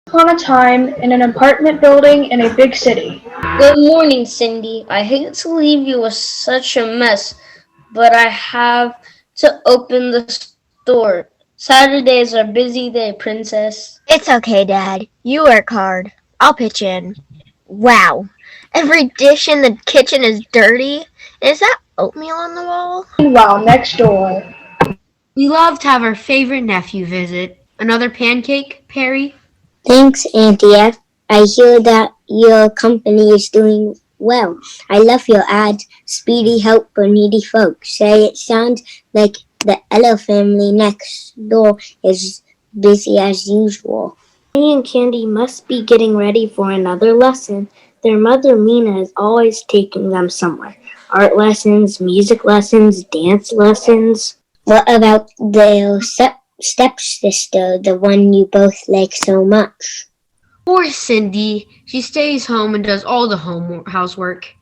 Upon a time in an apartment building in a big city. Good morning, Cindy. I hate to leave you with such a mess, but I have to open the store. Saturday is our busy day, Princess. It's okay, Dad. You work hard. I'll pitch in. Wow. Every dish in the kitchen is dirty. Is that oatmeal on the wall? Meanwhile, next door. We love to have our favorite nephew visit. Another pancake, Perry? Thanks, Auntie F. I hear that your company is doing well. I love your ads. Speedy help for needy folks. Say it sounds like the Ella family next door is busy as usual. Penny and Candy must be getting ready for another lesson. Their mother Mina is always taking them somewhere. Art lessons, music lessons, dance lessons. What about their stepsister, the one you both like so much? Poor Cindy. She stays home and does all the housework.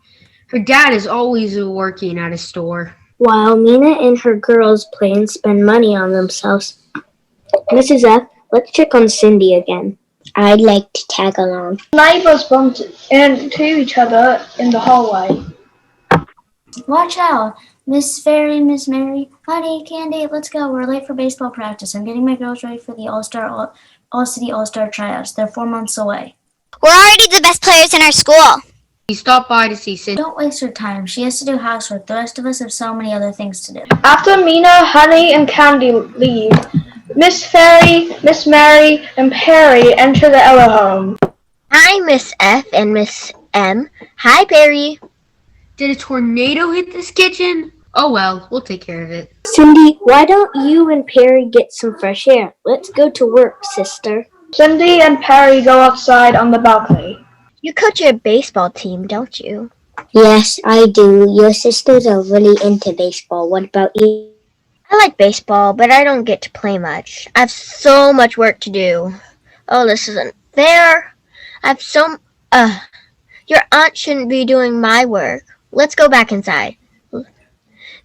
Her dad is always working at a store. While Mina and her girls play and spend money on themselves. Mrs. F, let's check on Cindy again. I'd like to tag along. Neighbors bumped into each other in the hallway. Watch out, Miss Fairy, Miss Mary. Honey, Candy, let's go. We're late for baseball practice. I'm getting my girls ready for the All-City All-Star tryouts. They're 4 months away. We're already the best players in our school. We stopped by to see Cindy. Don't waste her time. She has to do housework. The rest of us have so many other things to do. After Mina, Honey, and Candy leave, Miss Fairy, Miss Mary, and Perry enter the Ella home. Hi, Miss F and Miss M. Hi, Perry. Did a tornado hit this kitchen? Oh well, we'll take care of it. Cindy, why don't you and Perry get some fresh air? Let's go to work, sister. Cindy and Perry go outside on the balcony. You coach a baseball team, don't you? Yes, I do. Your sisters are really into baseball. What about you? I like baseball, but I don't get to play much. I have so much work to do. Oh, this isn't fair. Your aunt shouldn't be doing my work. Let's go back inside.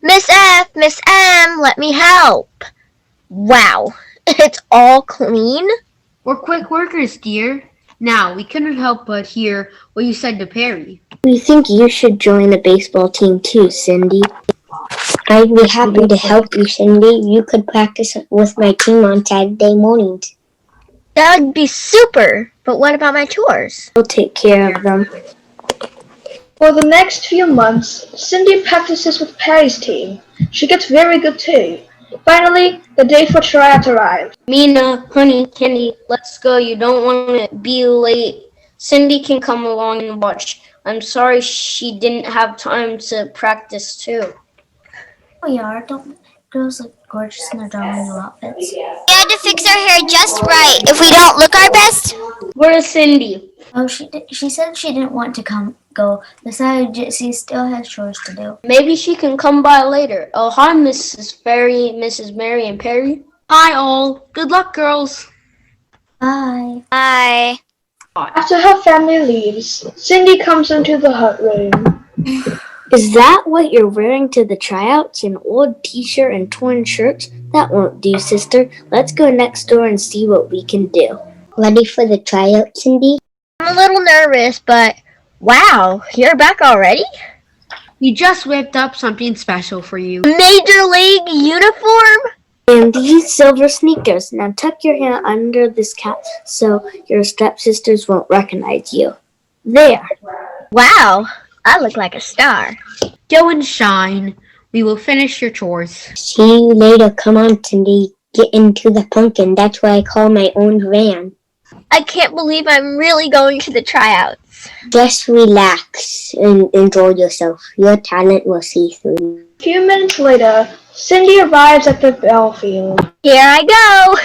Miss F, Miss M, let me help. Wow, it's all clean? We're quick workers, dear. Now, we couldn't help but hear what you said to Perry. We think you should join the baseball team too, Cindy. I'd be happy to help you, Cindy. You could practice with my team on Saturday mornings. That would be super, but what about my chores? We'll take care of them. For the next few months, Cindy practices with Perry's team. She gets very good too. Finally, the day for tryouts arrives. Mina, honey, Candy, let's go. You don't want to be late. Cindy can come along and watch. I'm sorry she didn't have time to practice too. We are. Don't girls look gorgeous in their darling new outfits? We had to fix our hair just right. If we don't look our best, Where's Cindy? Oh, she said she didn't want to go. Besides, she still has chores to do. Maybe she can come by later. Oh, hi, Mrs. Fairy, Mrs. Mary, and Perry. Hi all. Good luck, girls. Bye. bye. After her family leaves, Cindy comes into the hut room. Is that what you're wearing to the tryouts? An old t-shirt and torn shirts? That won't do, sister. Let's go next door and see what we can do. Ready for the tryout, Cindy? I'm a little nervous, but wow, you're back already? We just whipped up something special for you. Major League uniform? And these silver sneakers. Now tuck your hand under this cap so your stepsisters won't recognize you. There. Wow, I look like a star. Go and shine. We will finish your chores. See you later. Come on, Cindy. Get into the pumpkin. That's what I call my own van. I can't believe I'm really going to the tryouts. Just relax and enjoy yourself. Your talent will see through. A few minutes later, Cindy arrives at the ball field. Here I go.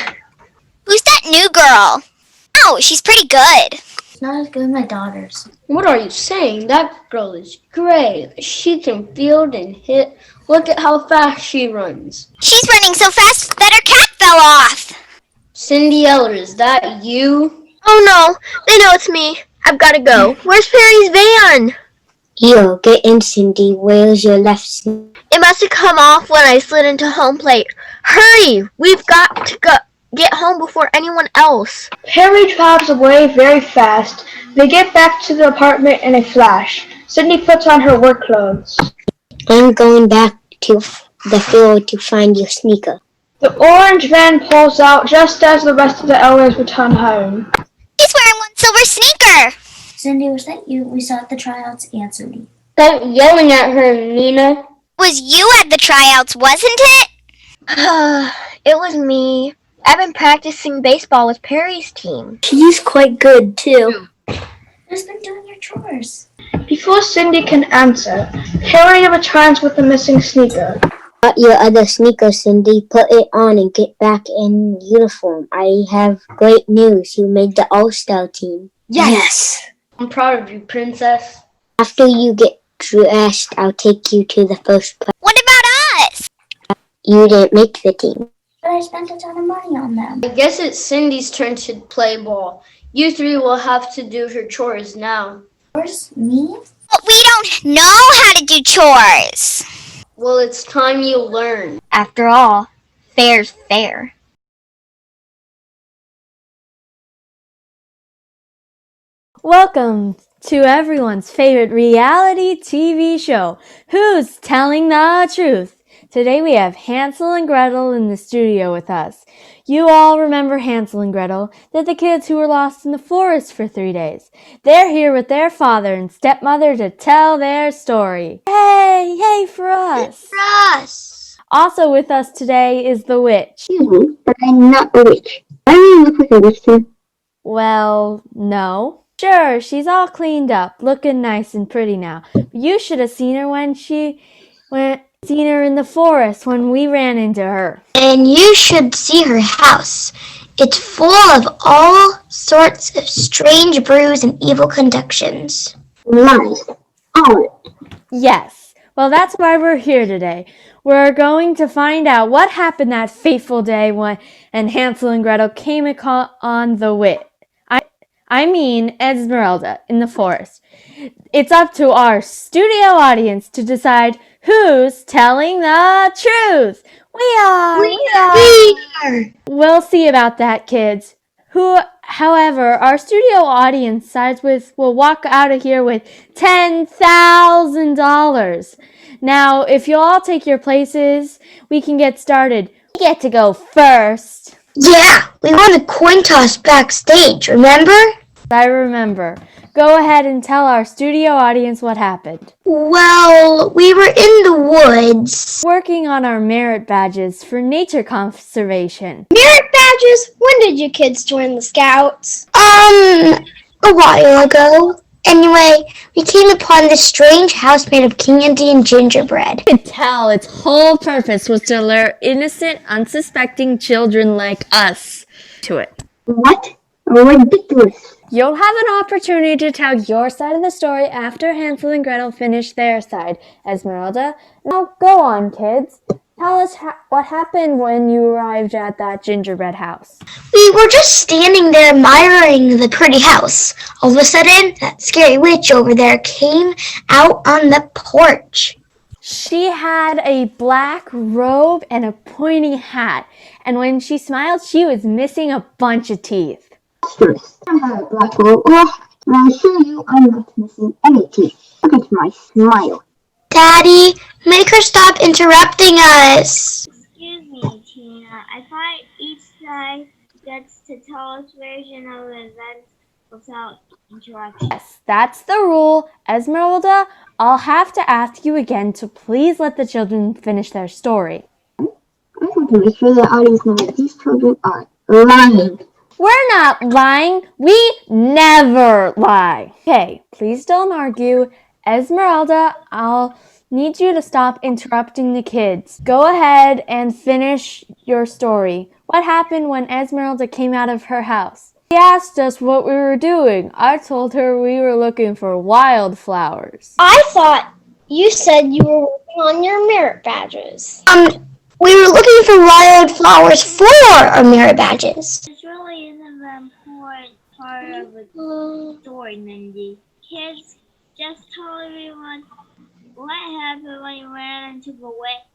Who's that new girl? Oh, she's pretty good. It's not as good as my daughter's. What are you saying? That girl is great. She can field and hit. Look at how fast she runs. She's running so fast that her cap fell off. Cindy Eller, is that you? Oh no, they know it's me. I've got to go. Where's Perry's van? Here, get in, Cindy. Where's your left side? It must have come off when I slid into home plate. Hurry! We've got to get home before anyone else. Perry drives away very fast. They get back to the apartment in a flash. Cindy puts on her work clothes. I'm going back to the field to find your sneaker. The orange van pulls out just as the rest of the elders return home. He's wearing one silver sneaker. Cindy, was that you? We saw at the tryouts. Answer me. Stop yelling at her, Nina. Was you at the tryouts, wasn't it? It was me. I've been practicing baseball with Perry's team. He's quite good, too. Who's been doing your chores? Before Cindy can answer, Perry returns with the missing sneaker. Got your other sneaker, Cindy. Put it on and get back in uniform. I have great news. You made the All-Star team. Yes. I'm proud of you, princess. After you get dressed, I'll take you to the first place. What about us? You didn't make the team. But I spent a ton of money on them. I guess it's Cindy's turn to play ball. You three will have to do her chores now. Chores? Me? But we don't know how to do chores. Well, it's time you learn. After all, fair's fair. Welcome to everyone's favorite reality TV show, Who's Telling the Truth? Today we have Hansel and Gretel in the studio with us. You all remember Hansel and Gretel. They're the kids who were lost in the forest for 3 days. They're here with their father and stepmother to tell their story. Hey, yay for us! For us. Also with us today is the witch. Excuse me, but I'm not a witch. I don't look like a witch too. Well, no. Sure, she's all cleaned up, looking nice and pretty now. But you should have seen her seen her in the forest when we ran into her. And you should see her house. It's full of all sorts of strange brews and evil conductions. Lies. All. Yes. Well, that's why we're here today. We're going to find out what happened that fateful day when Hansel and Gretel came on the witch. I mean Esmeralda in the forest. It's up to our studio audience to decide who's telling the truth. We are. We'll see about that, kids. However, our studio audience will walk out of here with $10,000. Now, if you'll all take your places, we can get started. We get to go first. Yeah, we won a coin toss backstage, remember? I remember. Go ahead and tell our studio audience what happened. Well, we were in the woods. Working on our merit badges for nature conservation. Merit badges? When did you kids join the Scouts? A while ago. Anyway, we came upon this strange house made of candy and gingerbread. You could tell its whole purpose was to lure innocent, unsuspecting children like us to it. What? Ridiculous. You'll have an opportunity to tell your side of the story after Hansel and Gretel finish their side, Esmeralda. Now go on, kids. Tell us what happened when you arrived at that gingerbread house. We were just standing there admiring the pretty house. All of a sudden, that scary witch over there came out on the porch. She had a black robe and a pointy hat, and when she smiled, she was missing a bunch of teeth. Monstrous. I have a black robe. Well, I assure you I'm not missing any teeth. Look at my smile. Daddy, make her stop interrupting us. Excuse me, Tina. I thought each side gets to tell its version of the events without interruption. Yes, that's the rule. Esmeralda, I'll have to ask you again to please let the children finish their story. I want to make sure the audience knows that these children are lying. We're not lying. We never lie. Okay, please don't argue. Esmeralda, I'll need you to stop interrupting the kids. Go ahead and finish your story. What happened when Esmeralda came out of her house? She asked us what we were doing. I told her we were looking for wildflowers. I thought you said you were working on your merit badges. We were looking for wildflowers for our merit badges. This really isn't the important part of the story, Mindy. Kids, just tell everyone what happened when you ran into the witch.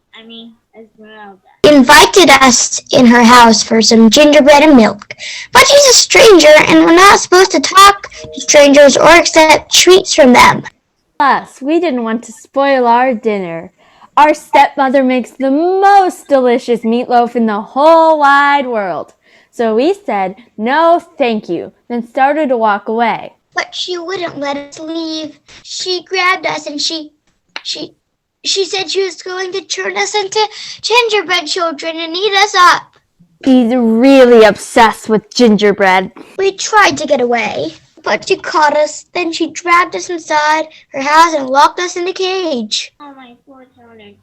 Esmeralda. Invited us in her house for some gingerbread and milk. But she's a stranger, and we're not supposed to talk to strangers or accept treats from them. Plus, we didn't want to spoil our dinner. Our stepmother makes the most delicious meatloaf in the whole wide world. So we said, no, thank you, then started to walk away. But she wouldn't let us leave. She grabbed us and she said she was going to turn us into gingerbread children and eat us up. She's really obsessed with gingerbread. We tried to get away, but she caught us. Then she dragged us inside her house and locked us in the cage. Oh, my poor children.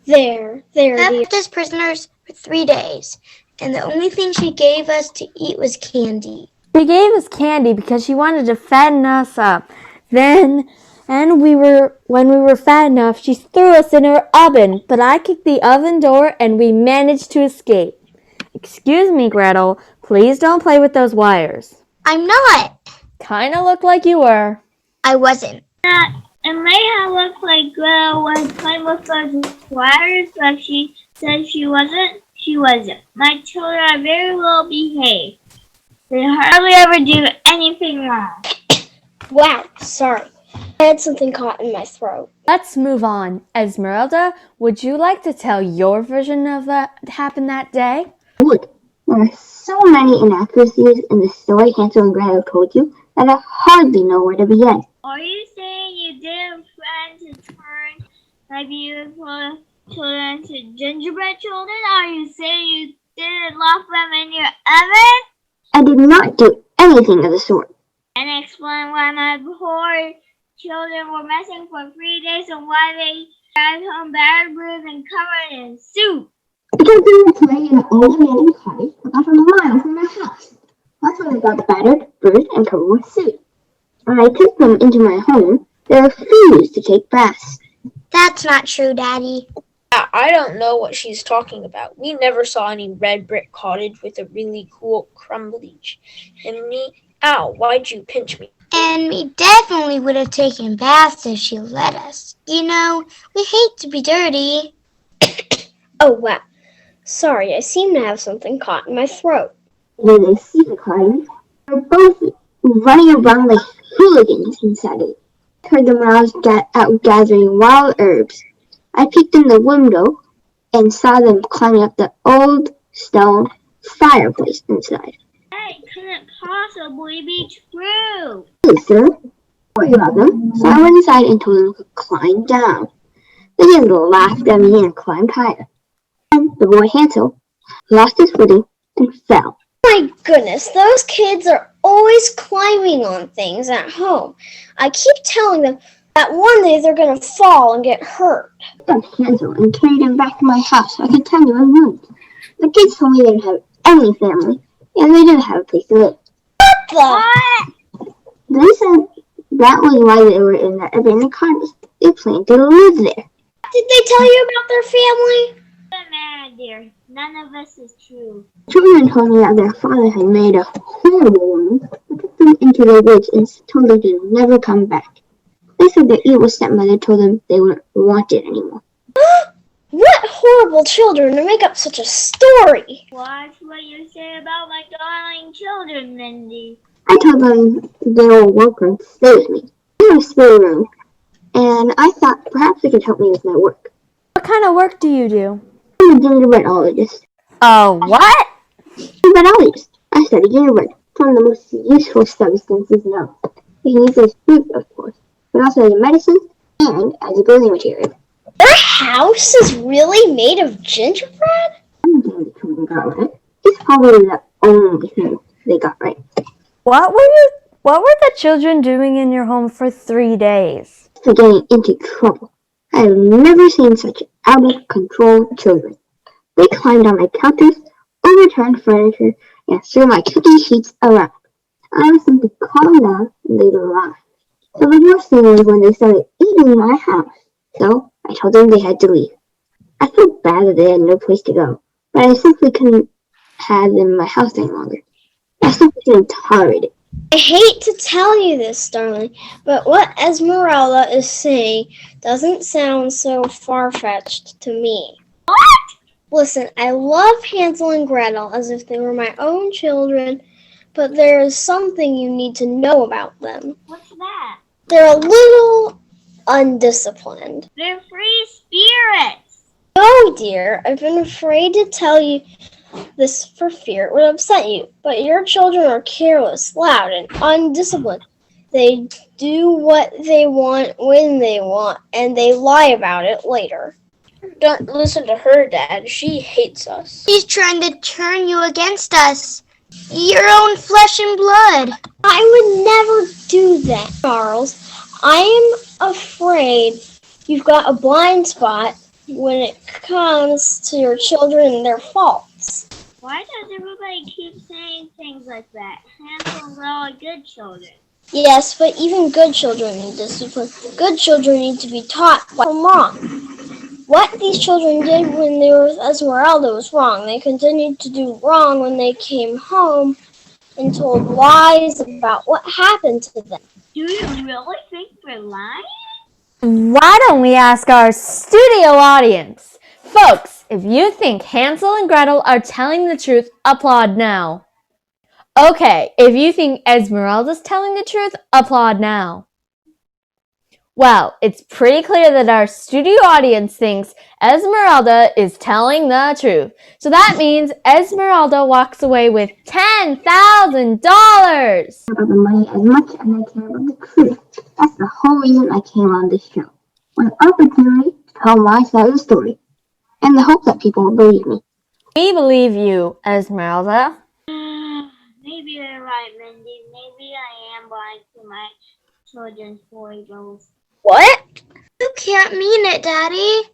There, kept us prisoners for 3 days, and the only thing she gave us to eat was candy. She gave us candy because she wanted to fatten us up. When we were fat enough, she threw us in her oven, but I kicked the oven door and we managed to escape. Excuse me, Gretel, please don't play with those wires. I'm not. Kinda looked like you were. I wasn't. It may have looked like Gretel was playing with those wires, but she said she wasn't. She wasn't. My children are very well behaved. They hardly ever do anything wrong. Wow, sorry. I had something caught in my throat. Let's move on. Esmeralda, would you like to tell your version of what happened that day? Would. There are so many inaccuracies in the story Hansel and Gretel told you that I hardly know where to begin. Are you saying you didn't plan to turn my beautiful children to gingerbread children? Are you saying you didn't lock them in your oven? I did not do anything of the sort. And explain why my poor children were missing for 3 days and why they arrived home battered, bruised, and covered in soup. Because they were playing in an old abandoned cottage about a mile from my house. That's when they got battered, bruised, and covered with soup. When I took them into my home, they refused to take baths. That's not true, Daddy. I don't know what she's talking about. We never saw any red brick cottage with a really cool crumbly chimney. Ow, why'd you pinch me? And we definitely would have taken baths if she let us. You know, we hate to be dirty. Oh, wow. Sorry, I seem to have something caught in my throat. When they see the cottage, they were both running around like hooligans inside it. I heard them when I was out gathering wild herbs. I peeked in the window and saw them climbing up the old stone fireplace inside. That couldn't possibly be true. Hey, sir. 4 of them. So I went inside and told them to climb down. They just laughed at me and climbed higher. And the boy Hansel lost his footing and fell. My goodness, those kids are always climbing on things at home. I keep telling them that one day they're going to fall and get hurt. I got Hansel and carried him back to my house so I could tend to him wounds. The kids told me they didn't have any family and they didn't have a place to live. What? They said that was why they were in that abandoned cottage. They planned to live there. Did they tell you about their family? Man, dear, none of this is true. Children told me that their father had made a horrible woman who took them into the woods and told them to never come back. They said their evil stepmother told them they weren't wanted anymore. What horrible children to make up such a story! Watch what you say about my darling children, Mindy. I told them they were welcome to stay with me. They had a spare room, and I thought perhaps they could help me with my work. What kind of work do you do? I'm a gingerbreadologist. Oh, what? Gingerbreadologist. I study gingerbread. It's one of the most useful substances known. You can use it as food, of course, but also as a medicine and as a building material. Their house is really made of gingerbread? I'm glad the children got right. It's probably the only thing they got right. What were the children doing in your home for 3 days? For getting into trouble. I have never seen such out-of-control children. They climbed on my counters, overturned furniture, and threw my cookie sheets around. I asked them to calm down, and they laughed. So the worst thing was when they started eating my house. So I told them they had to leave. I felt bad that they had no place to go, but I simply couldn't have them in my house any longer. I simply couldn't tolerate it. I hate to tell you this, darling, but what Esmeralda is saying doesn't sound so far-fetched to me. What? Listen, I love Hansel and Gretel as if they were my own children, but there is something you need to know about them. What's that? They're a little undisciplined. They're free spirits. No, dear, I've been afraid to tell you this for fear it would upset you, but your children are careless, loud, and undisciplined. They do what they want when they want, and they lie about it later. Don't listen to her, Dad. She hates us. She's trying to turn you against us. Your own flesh and blood. I would never do that, Charles. I am afraid you've got a blind spot when it comes to your children and their faults. Why does everybody keep saying things like that? Hansel and Gretel are good children. Yes, but even good children need discipline. Good children need to be taught from wrong. What these children did when they were with Esmeralda was wrong. They continued to do wrong when they came home and told lies about what happened to them. Do you really think they're lying? Why don't we ask our studio audience? Folks, if you think Hansel and Gretel are telling the truth, applaud now. Okay, if you think Esmeralda's telling the truth, applaud now. Well, it's pretty clear that our studio audience thinks Esmeralda is telling the truth. So that means Esmeralda walks away with $10,000. About the money as much as I care about the truth. That's the whole reason I came on this show. With an opportunity to tell my side of the story. And the hope that people will believe me. We believe you, Esmeralda. Maybe you're right, Mindy. Maybe I am lying to my children's foibles. What? You can't mean it, Daddy.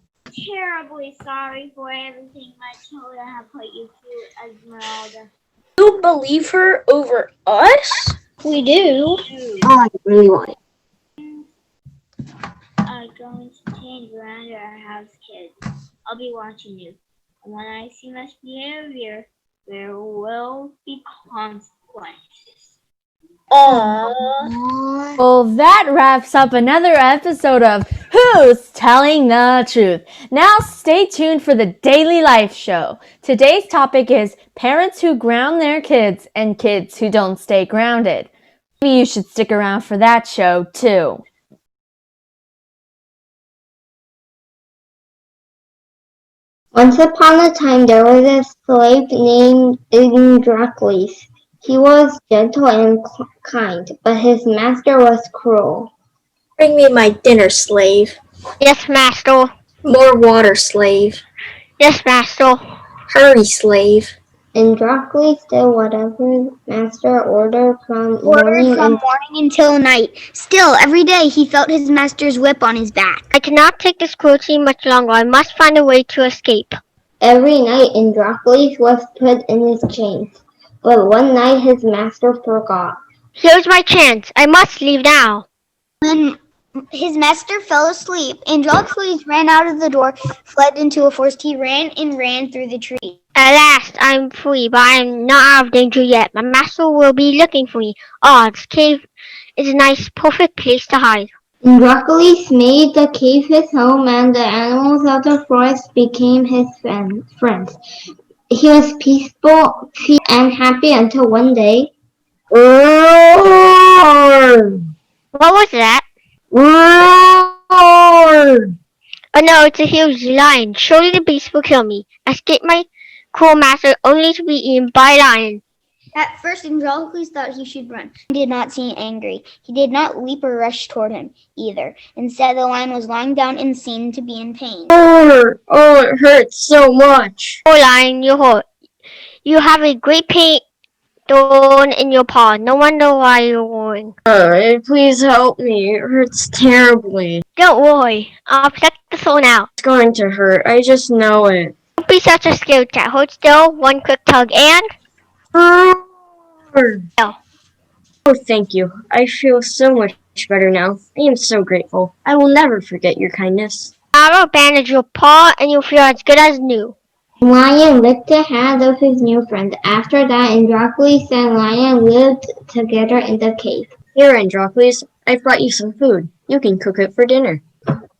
Terribly sorry for everything my children have put you through, Esmeralda. You believe her over us? We do. All I really wanted. Are going to change around our house, kids. I'll be watching you. And when I see misbehavior, there will be consequences. Aww. Well, that wraps up another episode of Who's Telling the Truth? Now stay tuned for the Daily Life Show. Today's topic is parents who ground their kids and kids who don't stay grounded. Maybe you should stick around for that show too. Once upon a time, there was a slave named Androcles. He was gentle and kind, but his master was cruel. Bring me my dinner, slave. Yes, master. More water, slave. Yes, master. Hurry, slave. Androcles did whatever master ordered from Morning until night. Still, every day he felt his master's whip on his back. I cannot take this cruelty much longer. I must find a way to escape. Every night, Androcles was put in his chains, but one night his master forgot. Here's my chance. I must leave now. When his master fell asleep, Androcles ran out of the door, fled into a forest. He ran and ran through the tree. At last, I'm free, but I'm not out of danger yet. My master will be looking for me. Oh, this cave is a nice, perfect place to hide. Androcles made the cave his home, and the animals of the forest became his friends. He was peaceful and happy until one day. What was that? Oh no, it's a huge lion. Surely the beast will kill me. I escaped my cruel master only to be eaten by a lion. At first, Androcles thought he should run. He did not seem angry. He did not leap or rush toward him, either. Instead, the lion was lying down and seemed to be in pain. Oh, it hurts so much. Oh, lion, you hurt. You have a great pain thorn in your paw. No wonder why you're worrying. Please help me. It hurts terribly. Don't worry. I'll pluck the thorn out. It's going to hurt. I just know it. Don't be such a scared cat. Hold still. One quick tug and... Oh, thank you. I feel so much better now. I am so grateful. I will never forget your kindness. I'll bandage your paw and you'll feel as good as new. Lion licked the hand of his new friend. After that, Androcles and Lion lived together in the cave. Here, Androcles, I've brought you some food. You can cook it for dinner.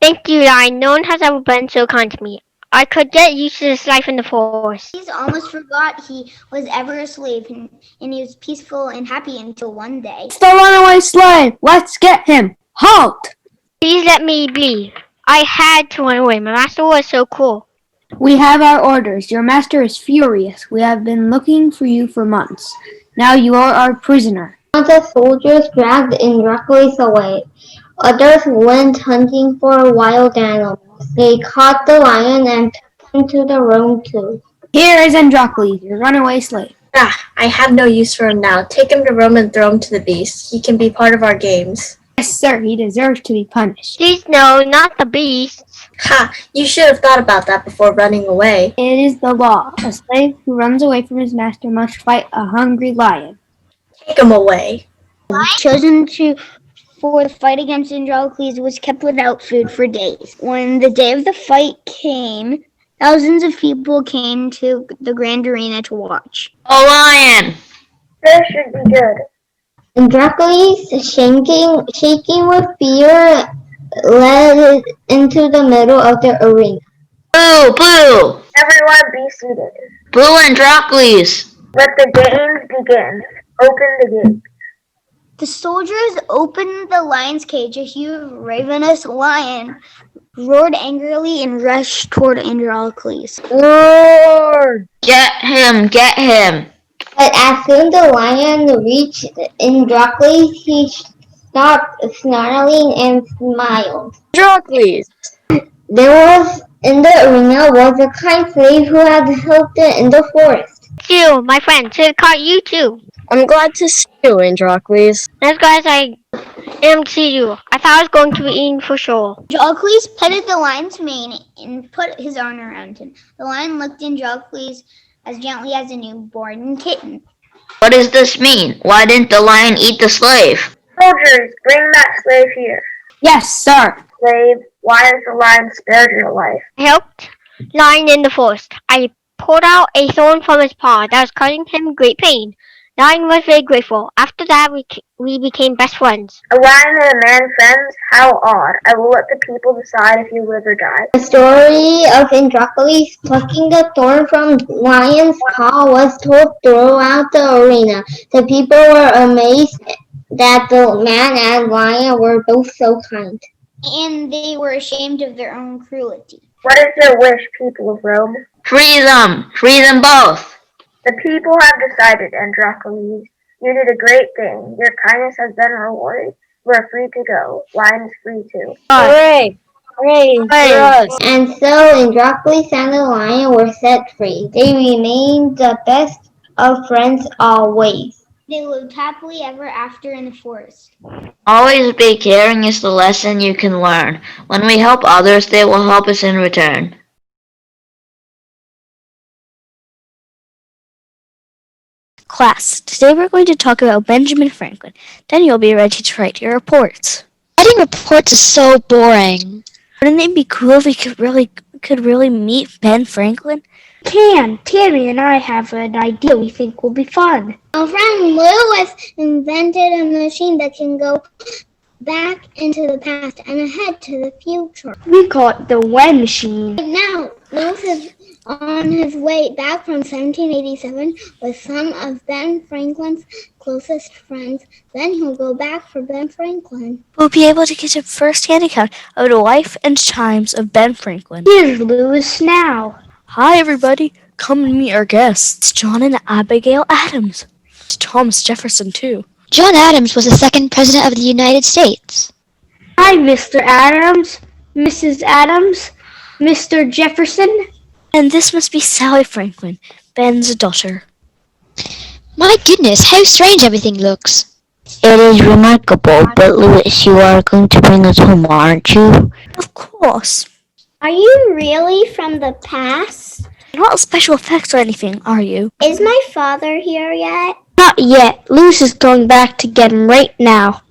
Thank you, Lion. No one has ever been so kind to me. I could get used to this life in the forest. He almost forgot he was ever a slave, and he was peaceful and happy until one day. It's the runaway slave! Let's get him! Halt! Please let me be. I had to run away. My master was so cruel. We have our orders. Your master is furious. We have been looking for you for months. Now you are our prisoner. The soldiers dragged Androcles away. Others went hunting for wild animals. They caught the lion and took him to the Rome too. Here is Androcles, your runaway slave. I have no use for him now. Take him to Rome and throw him to the beasts. He can be part of our games. Yes, sir, he deserves to be punished. Please no, not the beasts. Ha! You should have thought about that before running away. It is the law. A slave who runs away from his master must fight a hungry lion. Take him away. Chosen for the fight against Androcles was kept without food for days. When the day of the fight came, thousands of people came to the grand arena to watch. Oh, Lion! This should be good. Androcles, shaking with fear, led into the middle of the arena. Boo! Boo! Everyone be seated. Boo Androcles! Let the games begin. Open the gate. The soldiers opened the lion's cage. A huge ravenous lion roared angrily and rushed toward Androcles. Roar! Get him! Get him! But as soon the lion reached Androcles, he stopped snarling and smiled. Androcles! There was in the arena was a kind slave who had helped it in the forest. You, my friend, to caught you too. I'm glad to see you, Androcles. As glad as I am to see you. I thought I was going to be eaten for sure. Androcles petted the lion's mane and put his arm around him. The lion looked at Androcles as gently as a newborn kitten. What does this mean? Why didn't the lion eat the slave? Soldiers, bring that slave here. Yes, sir. Slave, why has the lion spared your life? I helped Lion in the forest. I pulled out a thorn from his paw that was causing him great pain. Lion was very grateful. After that, we became best friends. A lion and a man friends? How odd. I will let the people decide if you live or die. The story of Androcles plucking the thorn from lion's paw was told throughout the arena. The people were amazed that the man and lion were both so kind. And they were ashamed of their own cruelty. What is your wish, people of Rome? Free them! Free them both! The people have decided, Androcles. You did a great thing. Your kindness has been rewarded. You are free to go. Lion is free too. Hooray! Hooray for us! And so Androcles and the lion were set free. They remained the best of friends always. They lived happily ever after in the forest. Always be caring is the lesson you can learn. When we help others, they will help us in return. Class, today we're going to talk about Benjamin Franklin. Then you'll be ready to write your reports. Writing reports is so boring. Wouldn't it be cool if we could really meet Ben Franklin? Tammy and I have an idea we think will be fun. Our friend Lewis invented a machine that can go back into the past and ahead to the future. We call it the When Machine. Right now, Lewis is on his way back from 1787 with some of Ben Franklin's closest friends. Then he'll go back for Ben Franklin. We'll be able to get a first-hand account of the life and times of Ben Franklin. Here's Lewis now. Hi, everybody. Come and meet our guests, John and Abigail Adams. Thomas Jefferson, too. John Adams was the second president of the United States. Hi, Mr. Adams, Mrs. Adams, Mr. Jefferson. And this must be Sally Franklin, Ben's daughter. My goodness, how strange everything looks. It is remarkable, but Lewis, you are going to bring us home, aren't you? Of course. Are you really from the past? Not special effects or anything, are you? Is my father here yet? Not yet. Lewis is going back to get him right now.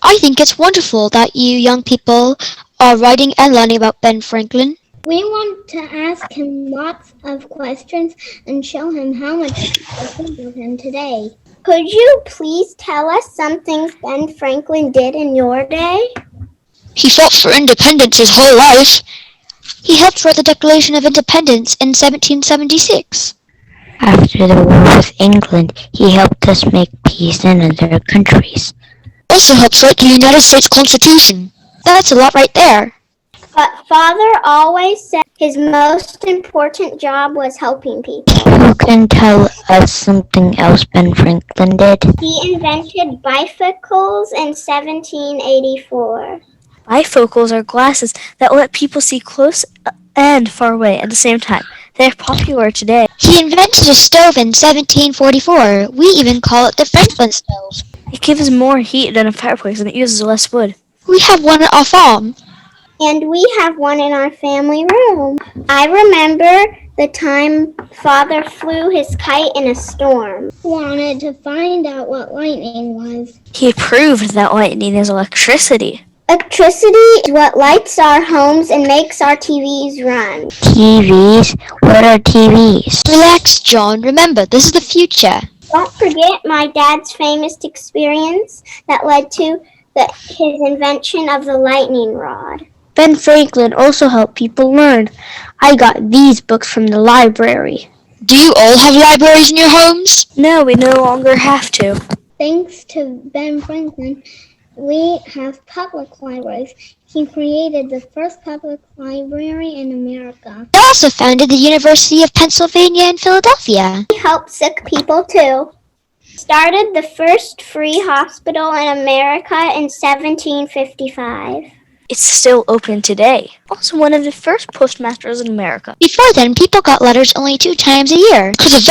I think it's wonderful that you young people are writing and learning about Ben Franklin. We want to ask him lots of questions and show him how much people think of him today. Could you please tell us some things Ben Franklin did in your day? He fought for independence his whole life. He helped write the Declaration of Independence in 1776. After the war with England, he helped us make peace in other countries. Also helped write the United States Constitution. That's a lot right there. But Father always said his most important job was helping people. Who can tell us something else Ben Franklin did? He invented bifocals in 1784. Bifocals are glasses that let people see close and far away at the same time. They're popular today. He invented a stove in 1744. We even call it the Franklin stove. It gives more heat than a fireplace and it uses less wood. We have one at our farm. And we have one in our family room. I remember the time Father flew his kite in a storm. Wanted to find out what lightning was. He proved that lightning is electricity. Electricity is what lights our homes and makes our TVs run. TVs? What are TVs? Relax, John. Remember, this is the future. Don't forget my dad's famous experience that led to his invention of the lightning rod. Ben Franklin also helped people learn. I got these books from the library. Do you all have libraries in your homes? No, we no longer have to. Thanks to Ben Franklin, we have public libraries. He created the first public library in America. He also founded the University of Pennsylvania in Philadelphia. He helped sick people too. Started the first free hospital in America in 1755. It's still open today. Also one of the first postmasters in America. Before then, people got letters only 2 times a year. Because of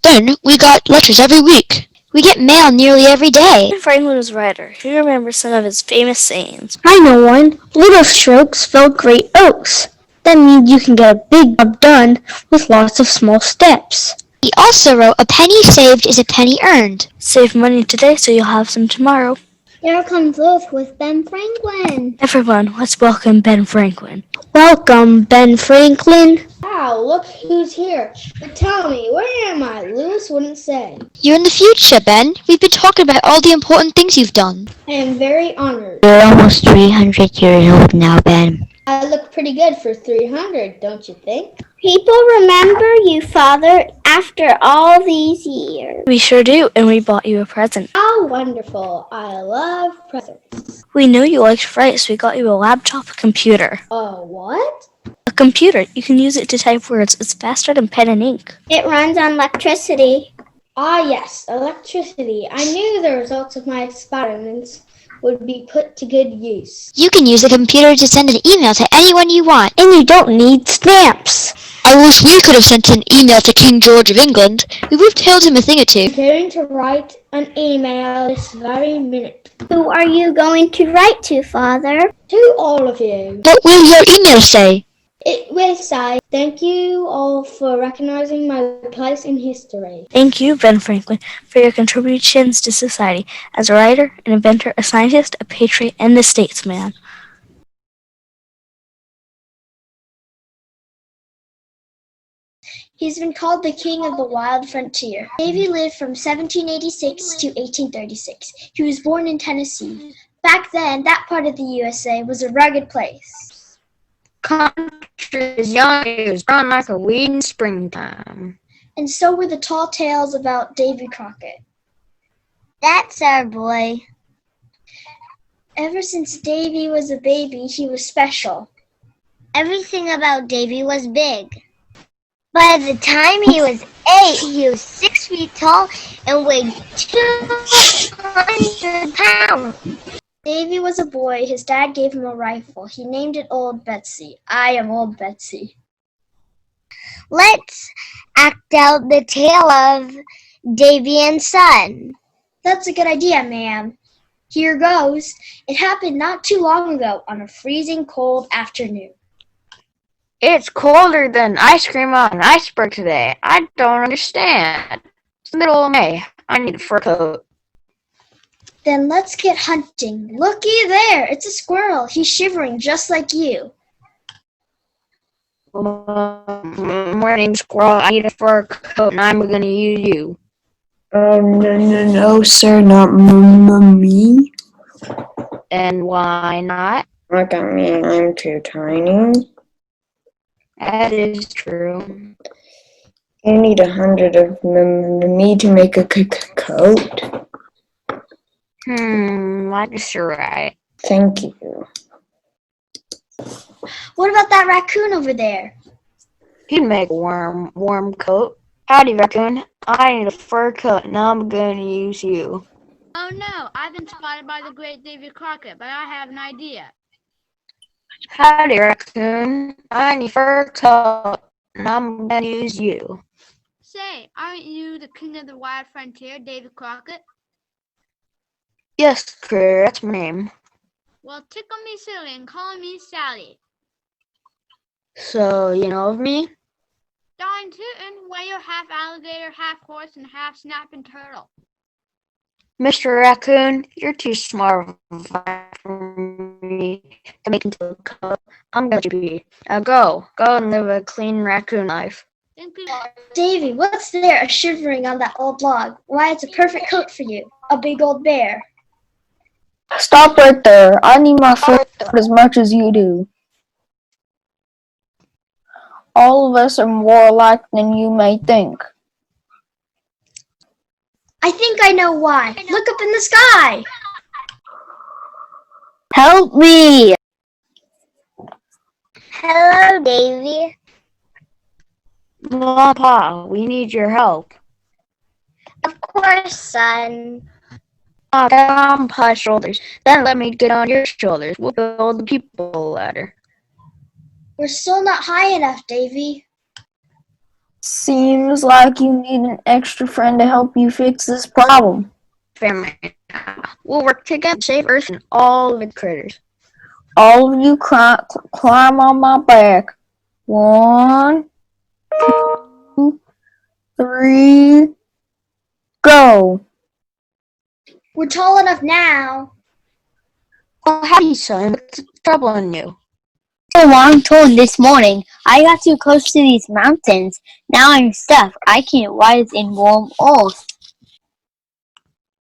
Ben, we got letters every week. We get mail nearly every day. Ben Franklin was a writer. He remembers some of his famous sayings. I know one. Little strokes fell great oaks. That means you can get a big job done with lots of small steps. He also wrote, "A penny saved is a penny earned." Save money today so you'll have some tomorrow. Here comes Ruth with Ben Franklin. Everyone, let's welcome Ben Franklin. Welcome, Ben Franklin. Wow, look who's here. But tell me, where am I? Lewis wouldn't say. You're in the future, Ben. We've been talking about all the important things you've done. I am very honored. You're almost 300 years old now, Ben. I look pretty good for 300, don't you think? People remember you, Father, after all these years. We sure do, and we bought you a present. How wonderful. I love presents. We know you like to write, so we got you a laptop computer. What? A computer. You can use it to type words. It's faster than pen and ink. It runs on electricity. Ah, yes, electricity. I knew the results of my experiments would be put to good use. You can use the computer to send an email to anyone you want. And you don't need stamps. I wish we could have sent an email to King George of England. We would have told him a thing or two. I'm going to write an email this very minute. Who are you going to write to, Father? To all of you. What will your email say? It will say, thank you all for recognizing my place in history. Thank you, Ben Franklin, for your contributions to society as a writer, an inventor, a scientist, a patriot, and a statesman. He's been called the king of the wild frontier. Davy lived from 1786 to 1836. He was born in Tennessee. Back then, that part of the USA was a rugged place. Country is young, it was growing like a weed in springtime. And so were the tall tales about Davy Crockett. That's our boy. Ever since Davy was a baby, he was special. Everything about Davy was big. By the time he was 8, he was 6 feet tall and weighed 200 pounds. Davy was a boy. His dad gave him a rifle. He named it Old Betsy. I am Old Betsy. Let's act out the tale of Davy and Son. That's a good idea, ma'am. Here goes. It happened not too long ago on a freezing cold afternoon. It's colder than ice cream on an iceberg today. I don't understand. It's the middle of May. I need a fur coat. Then let's get hunting. Looky there, it's a squirrel. He's shivering just like you. Morning, squirrel. I need a fur coat, and I'm gonna use you. No, sir, not me. And why not? Look at me, I'm too tiny. That is true. You need 100 of me to make a coat. I guess you're right. Thank you. What about that raccoon over there? He'd make a warm coat. Howdy, raccoon. I need a fur coat, and I'm gonna use you. Oh no, I've been spotted by the great Davy Crockett, but I have an idea. Howdy, raccoon. I need a fur coat, and I'm gonna use you. Say, aren't you the king of the wild frontier, Davy Crockett? Yes, Critter, that's my name. Well, tickle me silly and call me Sally. So, you know of me? Darn tootin', why you're half alligator, half horse, and half snapping turtle. Mr. Raccoon, you're too smart for me to make into a coat. I'm gonna be. Now go and live a clean raccoon life. Davy, what's there shivering on that old log? Why, it's a perfect coat for you. A big old bear. Stop right there. I need my fur coat as much as you do. All of us are more alike than you may think. I think I know why. Look up in the sky. Help me! Hello, Davy. Grandpa, we need your help. Of course, son. Get on Pa's shoulders. Then let me get on your shoulders. We'll build the people ladder. We're still not high enough, Davy. Seems like you need an extra friend to help you fix this problem. Family. We'll work together to save Earth and all of its critters. All of you climb on my back. 1, 2, 3, go. We're tall enough now. Oh, howdy, son. What's the trouble on you? So I'm told this morning I got too close to these mountains. Now I'm stuck. I can't rise in warm earth.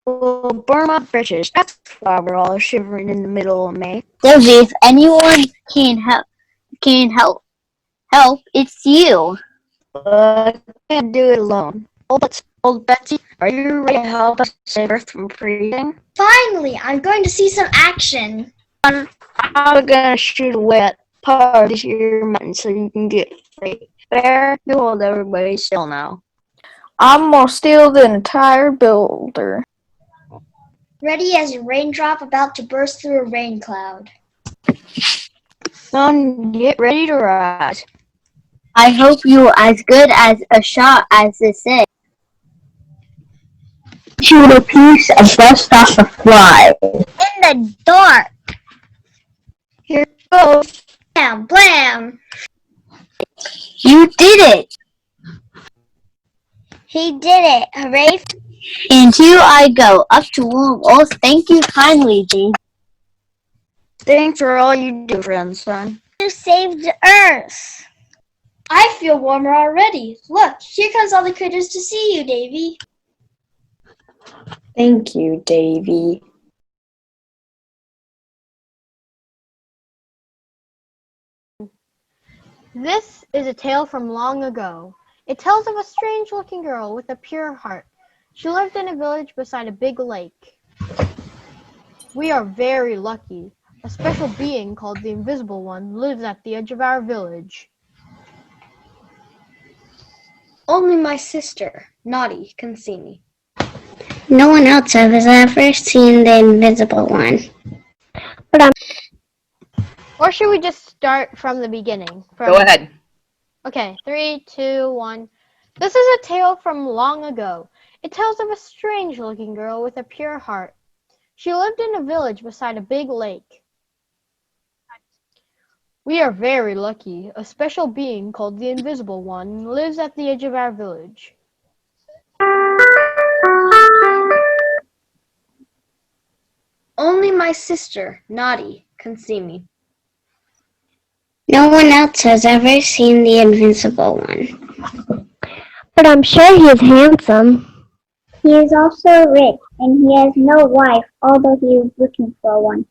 We'll burn my britches. That's why we're all shivering in the middle of May. Davy, if anyone can help, it's you. I can't do it alone. Old Betsy, are you ready to help us save Earth from freezing? Finally, I'm going to see some action. I'm gonna shoot away at part of your mountain so you can get free. Bear, you hold everybody still now. I'm more still than a tired builder. Ready as a raindrop about to burst through a rain cloud. Son, get ready to rise. I hope you're as good as a shot as they say. Shoot a piece and bust off a fly. In the dark. Here goes. Blam, blam. You did it. He did it. Hooray. And here I go, up to warm earth. Thank you kindly, Dave. Thanks for all you do, friend, son. You saved the Earth. I feel warmer already. Look, here comes all the critters to see you, Davy. Thank you, Davy. This is a tale from long ago. It tells of a strange-looking girl with a pure heart. She lived in a village beside a big lake. We are very lucky. A special being called the Invisible One lives at the edge of our village. Only my sister, Naughty, can see me. No one else has ever seen the Invisible One. Or should we just start from the beginning? Go ahead. Okay, 3, 2, 1. This is a tale from long ago. It tells of a strange-looking girl with a pure heart. She lived in a village beside a big lake. We are very lucky. A special being called the Invisible One lives at the edge of our village. Only my sister, Naughty, can see me. No one else has ever seen the Invincible One. But I'm sure he is handsome. He is also rich, and he has no wife, although he is looking for one.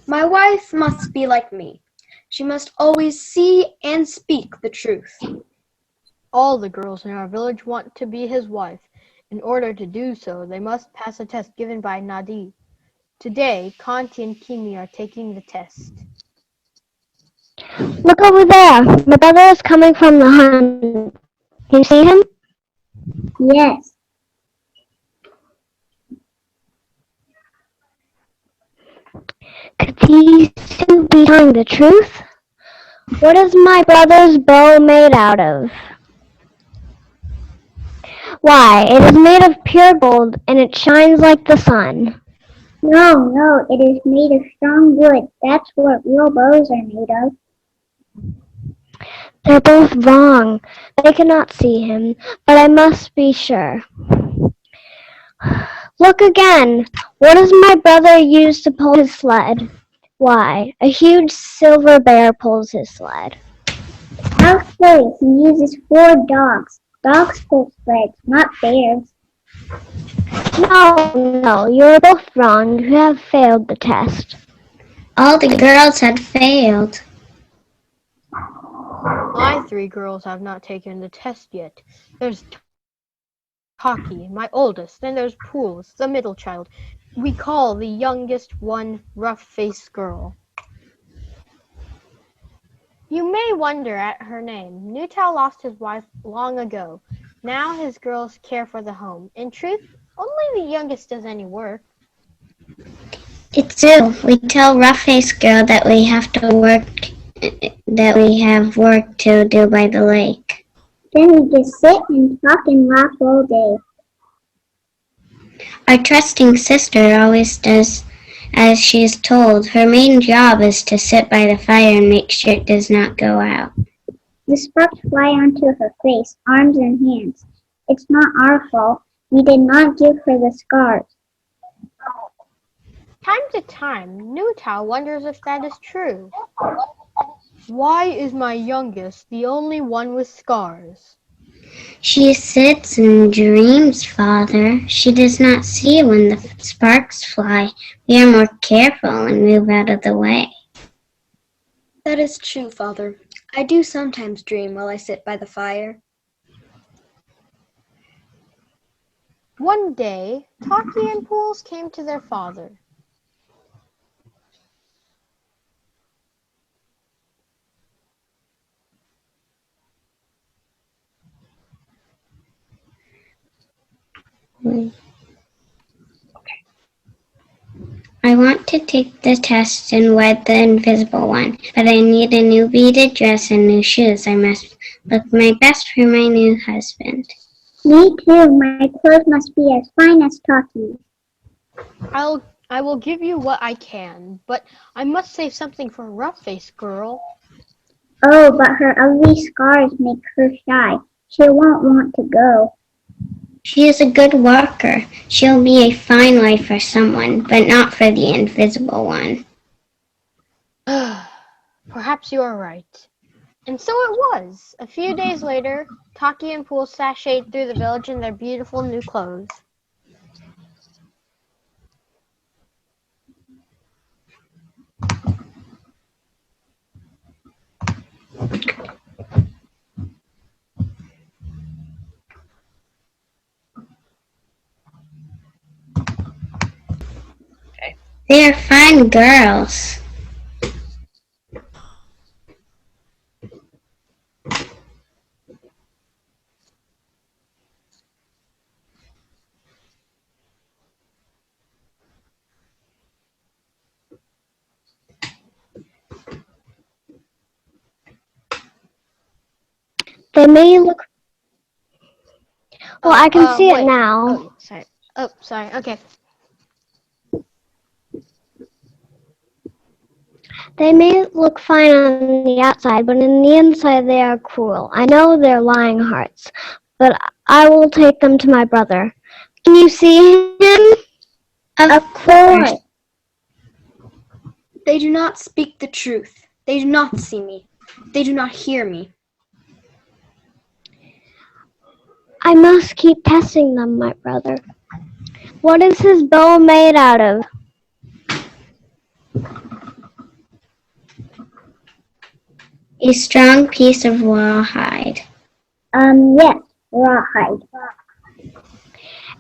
My wife must be like me. She must always see and speak the truth. All the girls in our village want to be his wife. In order to do so, they must pass a test given by Nadi. Today, Kanti and Kimi are taking the test. Look over there. My brother is coming from the hunt. Can you see him? Yes. Could he still be telling the truth? What is my brother's bow made out of? Why, it is made of pure gold, and it shines like the sun. No, it is made of strong wood. That's what real bows are made of. They're both wrong. They cannot see him, but I must be sure. Look again. What does my brother use to pull his sled? Why, a huge silver bear pulls his sled. How silly. He uses 4 dogs. Dogs pull sleds, not bears. No, you're both wrong. You have failed the test. All the girls had failed. My 3 girls have not taken the test yet. There's Taki, my oldest, then there's Pools, the middle child. We call the youngest one Rough-Faced Girl. You may wonder at her name. Nutao lost his wife long ago. Now his girls care for the home. In truth, only the youngest does any work. It's true. We tell Rough-Faced Girl that we have work to do by the lake. Then we just sit and talk and laugh all day. Our trusting sister always does as she is told. Her main job is to sit by the fire and make sure it does not go out. The sparks fly onto her face, arms, and hands. It's not our fault. We did not give her the scars. Time to time, Nutao wonders if that is true. Why is my youngest the only one with scars? She sits and dreams, Father. She does not see when the sparks fly. We are more careful and move out of the way. That is true, Father. I do sometimes dream while I sit by the fire. One day, Taki and Pools came to their father. I want to take the test and wed the Invisible One, but I need a new beaded dress and new shoes. I must look my best for my new husband. Me too. My clothes must be as fine as Taki's. I will give you what I can, but I must save something for Rough-Faced Girl. Oh, but her ugly scars make her shy. She won't want to go. She is a good walker. She'll be a fine wife for someone, but not for the Invisible One. Perhaps you are right. And so it was. A few days later, Taki and Pools sashayed through the village in their beautiful new clothes. They are fine girls. They may look... Well, I can see it now. Oh, sorry. Okay. They may look fine on the outside, but in the inside they are cruel. I know they're lying hearts, but I will take them to my brother. Can you see him? Of course. They do not speak the truth. They do not see me. They do not hear me. I must keep testing them, my brother. What is his bow made out of? A strong piece of rawhide. Yes, rawhide.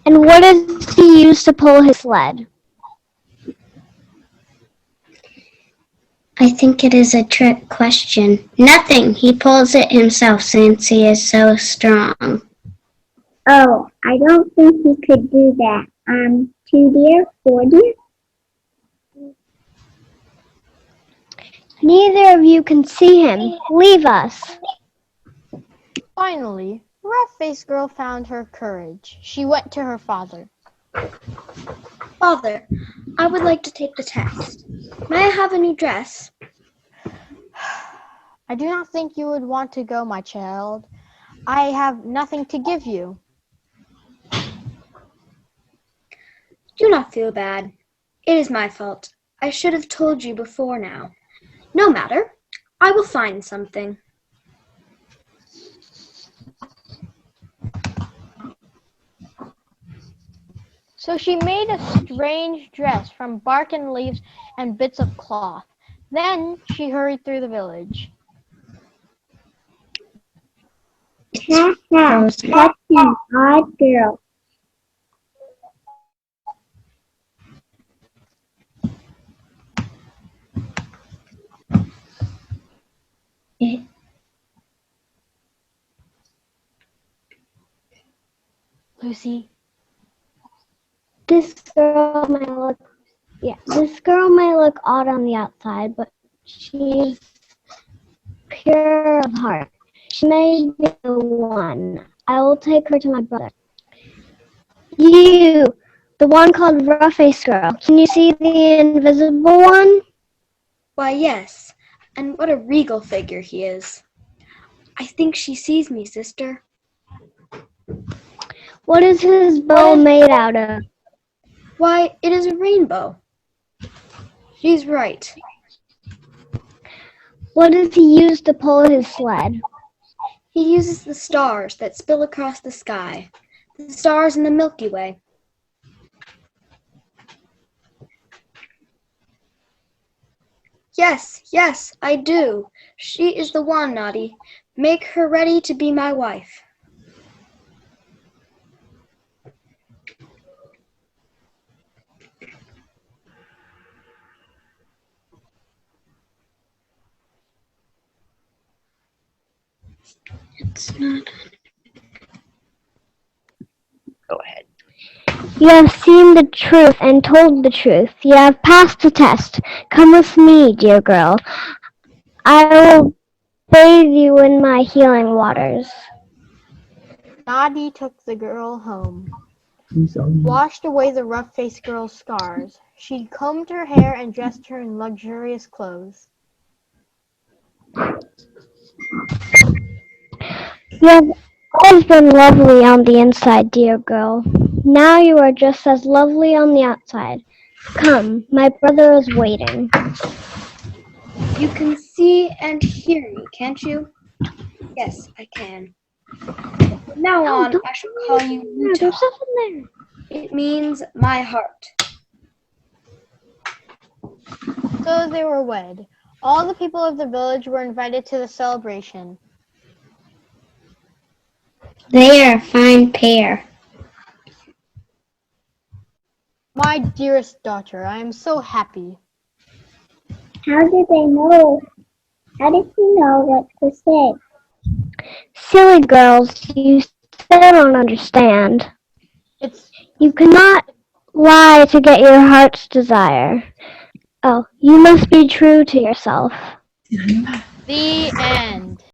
And what does he use to pull his sled? I think it is a trick question. Nothing. He pulls it himself since he is so strong. Oh, I don't think he could do that. 2 deer, 4 deer? Neither of you can see him. Leave us. Finally, the rough-faced girl found her courage. She went to her father. Father, I would like to take the test. May I have a new dress? I do not think you would want to go, my child. I have nothing to give you. Do not feel bad. It is my fault. I should have told you before now. No matter. I will find something. So she made a strange dress from bark and leaves and bits of cloth. Then she hurried through the village. Ha ha, such an odd girl. Lucy, This girl may look odd on the outside, but she's pure of heart. She may be the one. I will take her to my brother. You, the one called Rough-Faced Girl. Can you see the invisible one? Why, yes. And what a regal figure he is. I think she sees me, sister. What is his bow made out of? Why, it is a rainbow. She's right. What does he use to pull his sled? He uses the stars that spill across the sky. The stars in the Milky Way. Yes, I do. She is the one, Naughty. Make her ready to be my wife. It's not. Go ahead. You have seen the truth and told the truth. You have passed the test. Come with me, dear girl. I will bathe you in my healing waters. Naughty took the girl home, washed away the rough-faced girl's scars. She combed her hair and dressed her in luxurious clothes. You have always been lovely on the inside, dear girl. Now you are just as lovely on the outside. Come, my brother is waiting. You can see and hear me, can't you? Yes, I can. From now on, I shall call you Ruta. There's something there. It means my heart. So they were wed. All the people of the village were invited to the celebration. They are a fine pair. My dearest daughter, I am so happy. How did they know? How did you know what to say? Silly girls, you still don't understand. You cannot lie to get your heart's desire. Oh, you must be true to yourself. The end.